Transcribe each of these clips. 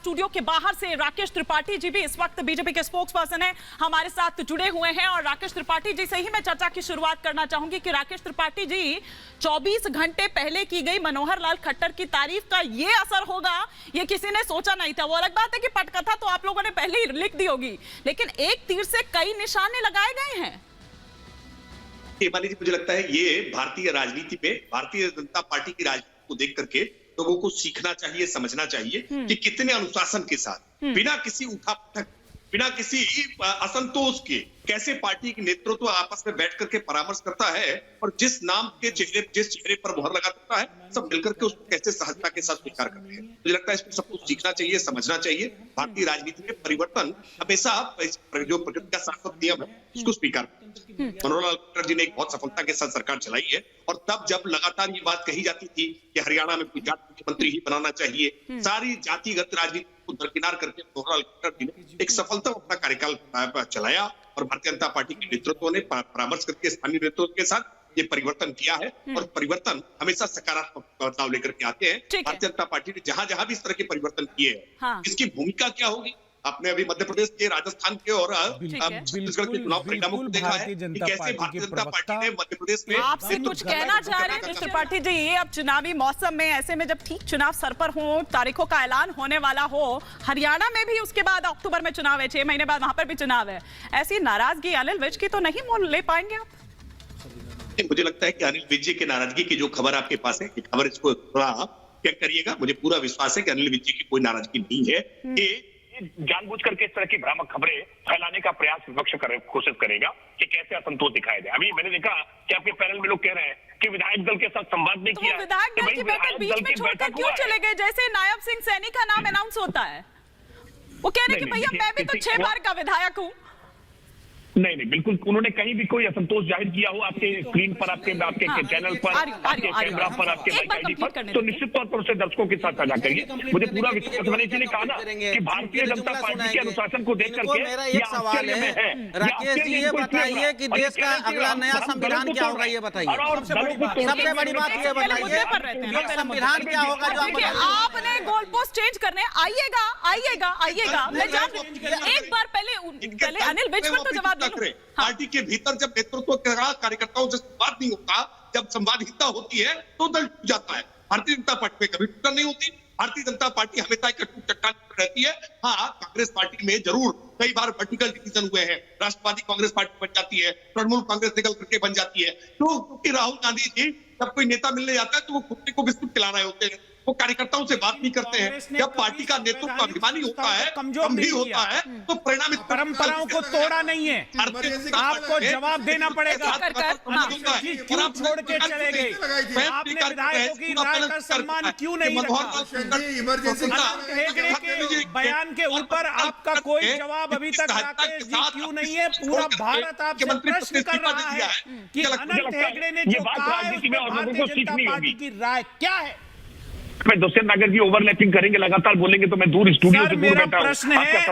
Studio के बाहर से राकेश त्रिपाठी जी भी इस वक्त बीजेपी के स्पोक्स पर्सन हैं, हमारे साथ जुड़े हुए हैं। और राकेश त्रिपाठी जी से ही मैं चर्चा की शुरुआत करना चाहूंगी कि राकेश त्रिपाठी जी, 24 घंटे पहले की गई मनोहर लाल खट्टर की तारीफ का ये असर होगा, ये किसी ने सोचा नहीं था। वो अलग बात है कि पटकथा तो आप लोगों ने पहले ही लिख दी होगी, लेकिन एक तीर से कई निशाने लगाए गए हैं। हेमाली जी, मुझे लगता है ये भारतीय राजनीति में भारतीय जनता पार्टी की राजनीति को देख करके लोगों को सीखना चाहिए, समझना चाहिए कि कितने अनुशासन के साथ, बिना किसी उठापटक, बिना किसी असंतोष के कैसे पार्टी के नेतृत्व आपस में बैठ करके परामर्श करता है और जिस नाम के जिस चेहरे पर मोहर लगा देता है, सब मिलकर के उसको कैसे सहजता के साथ स्वीकार करते हैं। मुझे लगता है इसको सबको सीखना चाहिए, समझना चाहिए। भारतीय राजनीति में परिवर्तन हमेशा जो प्रकृति का शाश्वत नियम है उसको स्वीकार। मनोहर लाल खट्टर जी ने एक बहुत सफलता के साथ सरकार चलाई है और तब जब लगातार ये बात कही जाती थी कि हरियाणा में कोई जाट मुख्यमंत्री ही बनाना चाहिए, सारी जातिगत राजनीति को दरकिनार करके मनोहर लाल खट्टर जी ने एक सफलता अपना कार्यकाल चलाया और भारतीय जनता पार्टी के नेतृत्व ने परामर्श करके स्थानीय नेतृत्व के साथ ये परिवर्तन किया है और परिवर्तन हमेशा सकारात्मक बदलाव लेकर के आते हैं। भारतीय जनता पार्टी ने जहां जहां भी इस तरह के परिवर्तन किए हैं, इसकी भूमिका क्या होगी? आपने अभी मध्य प्रदेश के, राजस्थान के और छत्तीसगढ़ के चुनाव परिणामों को देखा है कि कैसे भारतीय जनता पार्टी ने मध्य प्रदेश में आपसे कुछ कहना चाह रहे हैं त्रिपाठी जी, ये अब चुनावी मौसम में, ऐसे में जब ठीक चुनाव सर पर हो, तारीखों का ऐलान होने वाला हो, हरियाणा में भी उसके बाद अक्टूबर में चुनाव है, 6 महीने बाद वहां पर भी चुनाव है, ऐसी नाराजगी अनिल विज की तो नहीं मोल ले पाएंगे आप? मुझे लगता है कि अनिल विज जी की नाराजगी की जो खबर आपके पास है, खबर इसको थोड़ा चेक करिएगा। मुझे पूरा विश्वास है कि अनिल विज जी की कोई नाराजगी नहीं है। जानबूझ करके इस तरह की भ्रामक खबरें फैलाने का प्रयास विपक्ष कोशिश करेगा कि कैसे असंतोष दिखाया जाए। अभी मैंने देखा कि आपके पैनल में लोग कह रहे हैं कि विधायक दल के साथ संवाद नहीं किया। विधायक दल की बैठक बीच में छोड़कर क्यों चले गए? जैसे नायब सिंह सैनी का नाम अनाउंस होता है, वो कह रहे कि भैया मैं भी तो 6 बार का विधायक हूँ। नहीं, बिल्कुल उन्होंने कहीं भी कोई असंतोष जाहिर किया हो आपके स्क्रीन पर, आपके चैनल पर, आपके कैमरा पर, आपके माइक आईडी पर, तो निश्चित तौर पर उसे दर्शकों के साथ साझा करिए। मुझे पूरा विश्वास, मैंने इसीलिए कहा ना कि भारतीय जनता पार्टी के अनुशासन को देख करके मेरा एक सवाल है, राकेश जी ये बताइए कि देश का अगला नया संविधान क्या होगा, ये बताइए। सबसे बड़ी बात ये बताइए, संविधान क्या होगा जो आपने गोल पोस्ट चेंज करने? आइएगा, मैं जान, एक बार पहले अनिल विज पर तो जवाब पार्टी के भीतर जब नेतृत्व कार्यकर्ताओं से संवाद नहीं होता, जब संवादहीनता होती है तो दल टूट जाता है। भारतीय जनता पार्टी में कभी टूटन नहीं होती। भारतीय जनता पार्टी हमेशा एक टूट चट्टान रहती है। हाँ, कांग्रेस पार्टी में जरूर कई बार वर्टिकल डिवीजन हुए हैं। राष्ट्रवादी कांग्रेस पार्टी बन जाती है, तृणमूल कांग्रेस निकल करके बन जाती है। तो क्योंकि राहुल गांधी जी जब कोई नेता मिलने जाता है तो वो कुत्ते को बिस्कुट खिला रहे होते हैं, वो कार्यकर्ताओं से बात नहीं करते हैं। जब पार्टी का नेतृत्व अभिमानी होता है, गंभीर होता है, तो परिणाम परंपराओं को तोड़ा नहीं है। आपको जवाब देना पड़ेगा। क्यों छोड़ के चले गए? आपने विधायकों की राय का सम्मान क्यों नहीं रखा? हेगड़े के बयान के ऊपर आपका कोई जवाब अभी तक राकेश जी क्यों नहीं है? पूरा भारत आपसे प्रश्न कर रहा है कि अनंत हेगड़े ने जो कहा है उसमें भारतीय जनता पार्टी की राय क्या है? मैं दुष्यंत नागर जी ओवरलैपिंग करेंगे, लगातार बोलेंगे तो मैं दूर स्टूडियो से दूर बैठा हूं। प्रश्न है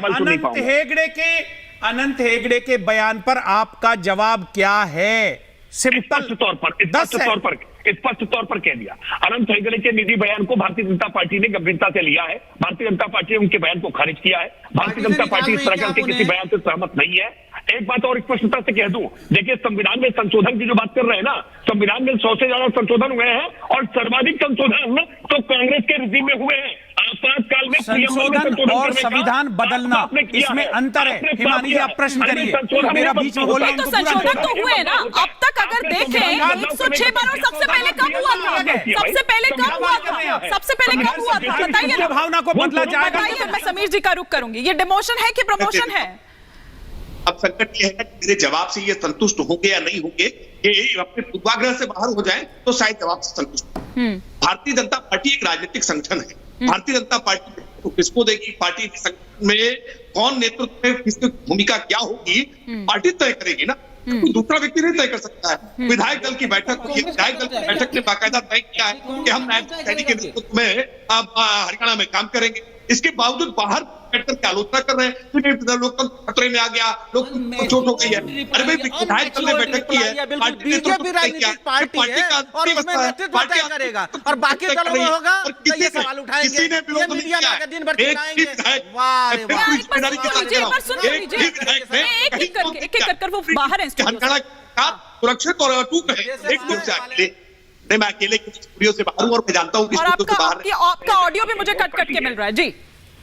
अनंत हेगड़े के बयान पर आपका जवाब क्या है? स्पष्ट तौर पर कह दिया। अनंत हेगड़े के निजी बयान को भारतीय जनता पार्टी ने गंभीरता से लिया है। भारतीय जनता पार्टी ने उनके बयान को खारिज किया है। भारतीय जनता पार्टी इस तरह के किसी बयान से सहमत नहीं है। एक बात और स्पष्टता से कह दूं, देखिए संविधान में संशोधन की जो बात कर रहे हैं ना, संविधान में 100 से ज्यादा संशोधन हुए हैं और सर्वाधिक संशोधन तो कांग्रेस के रिजीम में हुए हैं। आपातकाल में संशोधन और संविधान बदलना, इसमें अंतर है। हिमानी जी आप प्रश्न करिए, मेरा बीच में बोलना। तो संशोधन तो हुए ना अब तक, अगर देखें 106 बार, और सबसे पहले कब हुआ था? बताइए। भावना को बदला जाएगा। मैं समीर जी का रुख करूंगी, ये डिमोशन है कि प्रमोशन है? अब संकट ये है कि मेरे जवाब से ये संतुष्ट होंगे या नहीं होंगे, ये अपने पूर्वाग्रह से बाहर हो जाए तो शायद जवाब से संतुष्ट। भारतीय जनता पार्टी एक राजनीतिक संगठन है। भारतीय जनता पार्टी तो किसको देगी, पार्टी में कौन नेतृत्व में किसकी भूमिका क्या होगी, पार्टी तय करेगी ना, कोई दूसरा व्यक्ति नहीं तय कर सकता है। विधायक दल की बैठक हुई है, विधायक दल की बैठक ने बाकायदा तय किया है कि हम नायब सैनी के नेतृत्व में हरियाणा में काम करेंगे। इसके बावजूद बाहर बैठकर के आलोचना कर रहे हैं कि लोकतंत्र खतरे में आ गया, लोकतंत्र को चोट हो गई है। अरे भाई विधायक दल ने बैठक की है, बीजेपी राजनीतिक पार्टी है और उसमें नेतृत्व तय करेगा और बाकी दलों में होगा तो ये सवाल उठाएंगे, ये मीडिया में आकर दिन भर चिल्लाएंगे। वाह रे वाह, सुरक्षित और अटूट है एकदम से अकेले। नहीं, मैं अकेले स्टूडियो से बाहर हूं और मैं जानता हूं कि और स्टूडियो से बाहर आपका ऑडियो भी मुझे कट के मिल रहा है जी।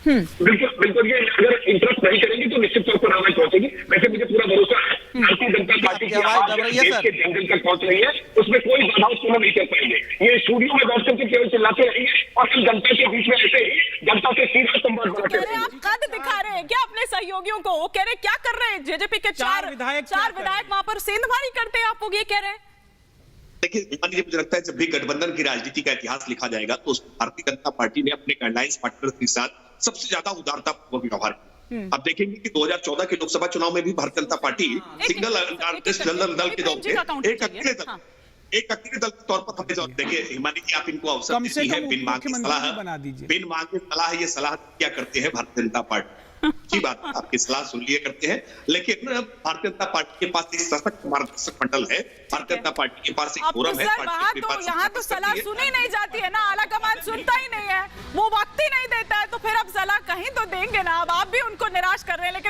बिल्कुल ये अगर इंटरेस्ट नहीं करेंगे तो निश्चित तौर पर आवाज पहुंचेगी। वैसे मुझे पूरा भरोसा है भारतीय जनता पार्टी की आवाज देश के जन जन तक पहुंच रही है, उसमें कोई बाधा उत्पन्न नहीं कर पाएंगे। ये स्टूडियो में बैठ करके केवल चिल्लाते रहेंगे और फिर जनता के बीच में ऐसे ही जनता से सीधा संवाद बनाते रहेंगे। आप कद दिखा रहे हैं क्या अपने सहयोगियों को? वो कह रहे क्या कर रहे हैं? जेजेपी के चार विधायक वहां पर सेंधमारी करते हैं, आप लोग ये कह रहे हैं? देखिए मान लीजिए, मुझे लगता है जब भी गठबंधन की राजनीति का इतिहास लिखा जाएगा तो उसमें भारतीय जनता पार्टी ने अपने अलायंस पार्टनर्स के साथ सबसे ज्यादा उदारतापूर्वक व्यवहार किया। अब देखेंगे कि 2014 के लोकसभा चुनाव में भी Bharatiya Janata party single general दल के तौर पे एक अकेले दल के तौर पर हमें देखिए हिमानी जी, आप इनको अवसर देती है बिन मांगे सलाह ये सलाह क्या करते हैं भारतीय जनता पार्टी की बात आपकी सलाह सुन लिए करते हैं, लेकिन भारतीय जनता पार्टी के पास एक सशक्त मार्गदर्शक मंडल है, भारतीय जनता पार्टी के पास एक फोरम है। यहाँ तो सलाह सुनी नहीं जाती है ना, आला कमान सुनता ही नहीं है, वो वक्त ही नहीं देता है, तो फिर अब सलाह कहीं तो देंगे ना। अब आप भी उनको निराश कर रहे हैं, लेकिन